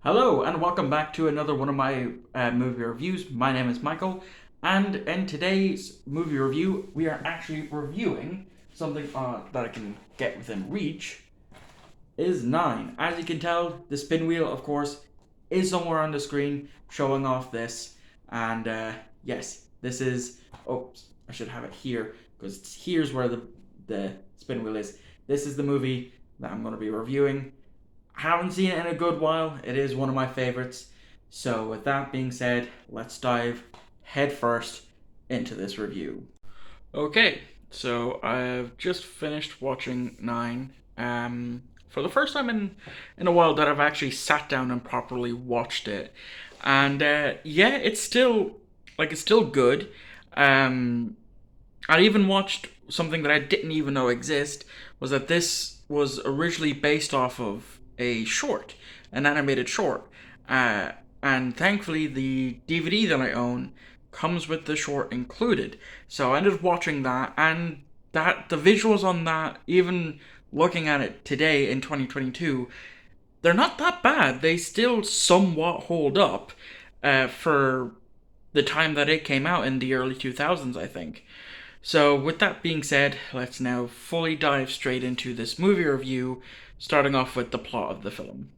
Hello, and welcome back to another one of my movie reviews. My name is Michael, and in today's movie review, we are actually reviewing something that I can get within reach. Is Nine. As you can tell, the spin wheel, of course, is somewhere on the screen showing off this. And yes, this is. Oh, I should have it here because here's where the spin wheel is. This is the movie that I'm going to be reviewing. Haven't seen it in a good while. It is one of my favorites. So, with that being said, let's dive headfirst into this review. Okay, so I've just finished watching Nine. For the first time in a while that I've actually sat down and properly watched it, and yeah, it's still good. Um, I even watched something that I didn't even know exist. Was that this was originally based off of a short, an animated short, uh, and thankfully the DVD that I own comes with the short included. So I ended up watching that, and that the visuals on that, even looking at it today in 2022, they're not that bad. They still somewhat hold up for the time that it came out in the early 2000s, I think. So, with that being said, let's now fully dive straight into this movie review, starting off with the plot of the film.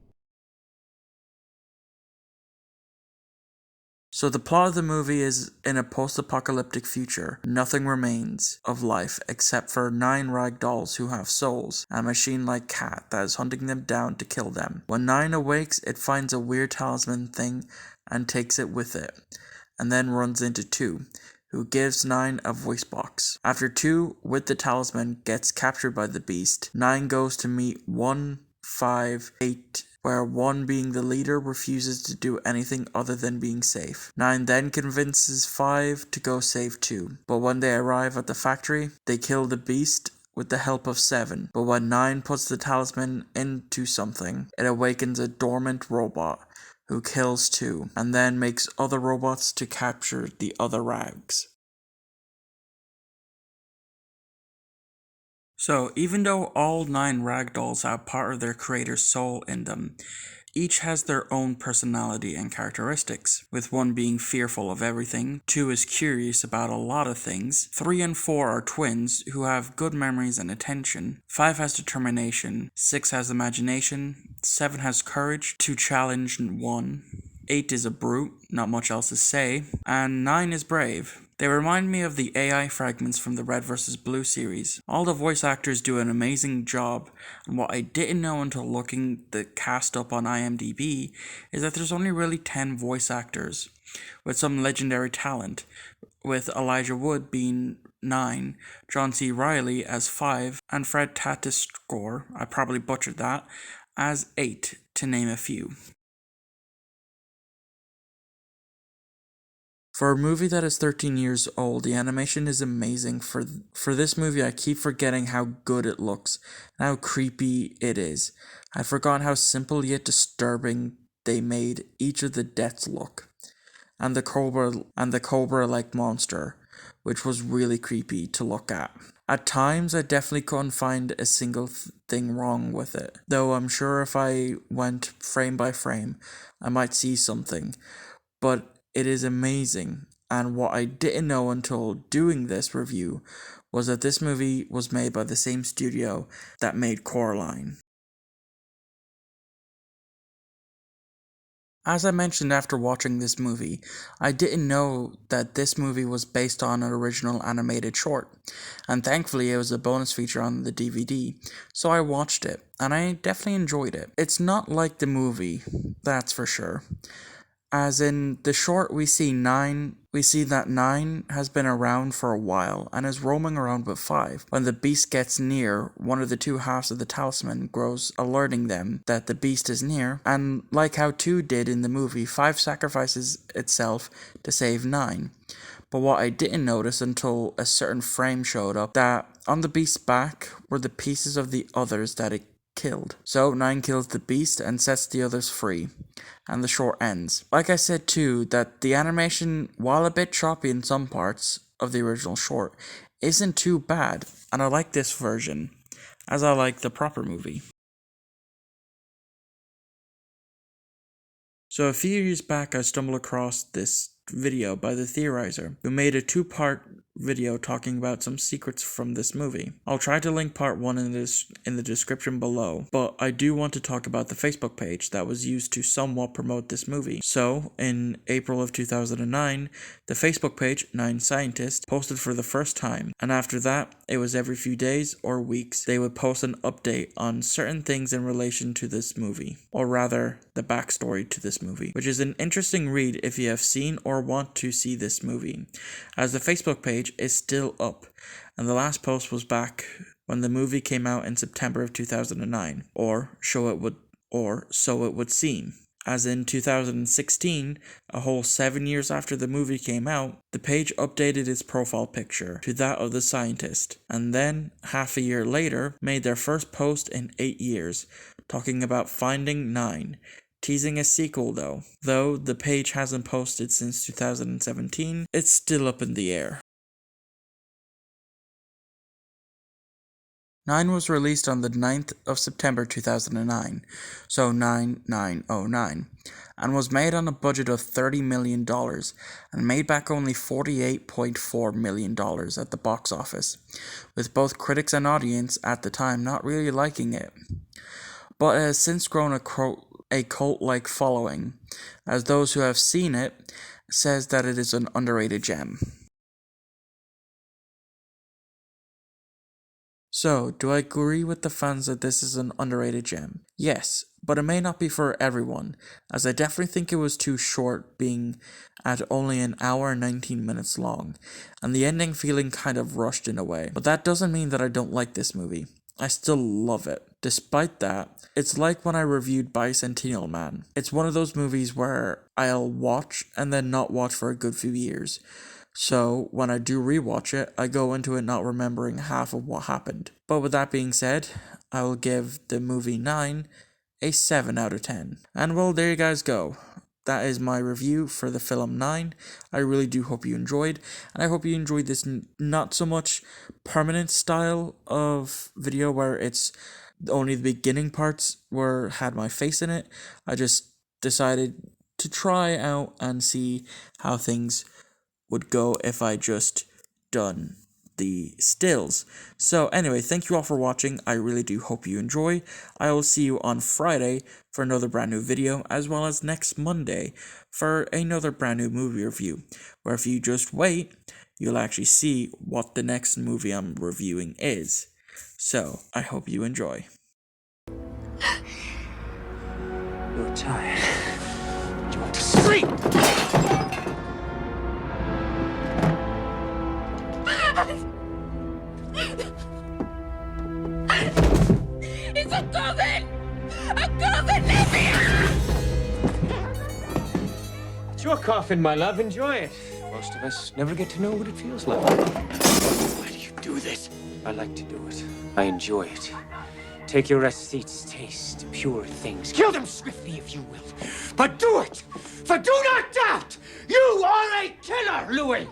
So, the plot of the movie is in a post apocalyptic future. Nothing remains of life except for 9 rag dolls who have souls, and a machine like cat that is hunting them down to kill them. When 9 awakes, it finds a weird talisman thing and takes it with it, and then runs into 2, who gives 9 a voice box. After 2, with the talisman, gets captured by the beast, 9 goes to meet 1, 5, 8, where 1 being the leader refuses to do anything other than being safe. 9 then convinces 5 to go save 2, but when they arrive at the factory, they kill the beast with the help of 7, but when 9 puts the talisman into something, it awakens a dormant robot who kills 2, and then makes other robots to capture the other rags. So, even though all 9 ragdolls have part of their creator's soul in them, each has their own personality and characteristics, with 1 being fearful of everything, 2 is curious about a lot of things, 3 and 4 are twins who have good memories and attention, 5 has determination, 6 has imagination, 7 has courage to challenge 1, 8 is a brute, not much else to say, and 9 is brave. They remind me of the AI fragments from the Red vs. Blue series. All the voice actors do an amazing job, and what I didn't know until looking the cast up on IMDb is that there's only really 10 voice actors, with some legendary talent, with Elijah Wood being 9, John C. Reilly as 5, and Fred Tatasciore, I probably butchered that, as 8, to name a few. For a movie that is 13 years old, the animation is amazing. For this movie, I keep forgetting how good it looks and how creepy it is. I forgot how simple yet disturbing they made each of the deaths look, and the cobra-like monster, which was really creepy to look at. At times, I definitely couldn't find a single thing wrong with it, though I'm sure if I went frame by frame, I might see something. But it is amazing, and what I didn't know until doing this review was that this movie was made by the same studio that made Coraline. As I mentioned after watching this movie, I didn't know that this movie was based on an original animated short, and thankfully it was a bonus feature on the DVD, so I watched it, and I definitely enjoyed it. It's not like the movie, that's for sure. As in the short, we see that 9 has been around for a while and is roaming around with 5. When the beast gets near, one of the 2 halves of the talisman grows, alerting them that the beast is near, and like how 2 did in the movie, 5 sacrifices itself to save 9. But what I didn't notice until a certain frame showed up, that on the beast's back were the pieces of the others that it killed. So 9 kills the beast and sets the others free, and the short ends. Like I said too, that the animation, while a bit choppy in some parts of the original short, isn't too bad, and I like this version, as I like the proper movie. So a few years back, I stumbled across this video by The Theorizer, who made a two-part video talking about some secrets from this movie. I'll try to link part 1 in the description below, but I do want to talk about the Facebook page that was used to somewhat promote this movie. So, in April of 2009, the Facebook page, 9 Scientists, posted for the first time, and after that, it was every few days or weeks, they would post an update on certain things in relation to this movie, or rather, the backstory to this movie, which is an interesting read if you have seen or want to see this movie, as the Facebook page is still up, and the last post was back when the movie came out in September of 2009, or so it would seem. As in 2016, a whole 7 years after the movie came out, the page updated its profile picture to that of the scientist, and then, half a year later, made their first post in 8 years, talking about finding 9, teasing a sequel though. Though the page hasn't posted since 2017, it's still up in the air. 9 was released on the 9th of September 2009, so 9909, and was made on a budget of $30 million, and made back only $48.4 million at the box office, with both critics and audience at the time not really liking it. But it has since grown a cult-like following, as those who have seen it says that it is an underrated gem. So, do I agree with the fans that this is an underrated gem? Yes, but it may not be for everyone, as I definitely think it was too short, being at only an hour and 19 minutes long, and the ending feeling kind of rushed in a way. But that doesn't mean that I don't like this movie. I still love it. Despite that, it's like when I reviewed Bicentennial Man. It's one of those movies where I'll watch and then not watch for a good few years. So, when I do rewatch it, I go into it not remembering half of what happened. But with that being said, I will give the movie 9 a 7 out of 10. And well, there you guys go. That is my review for the film 9. I really do hope you enjoyed, and I hope you enjoyed this not so much permanent style of video where it's only the beginning parts had my face in it. I just decided to try out and see how things would go if I just done the stills. So anyway, thank you all for watching. I really do hope you enjoy. I will see you on Friday for another brand new video, as well as next Monday for another brand new movie review, where if you just wait, you'll actually see what the next movie I'm reviewing is. So I hope you enjoy. You're tired. You want to sleep? It's a coffin! A coffin, Livia! It's your coffin, my love. Enjoy it. Most of us never get to know what it feels like. Why do you do this? I like to do it. I enjoy it. Take your aesthetes, taste pure things. Kill them swiftly if you will. But do it! For do not doubt! You are a killer, Louis!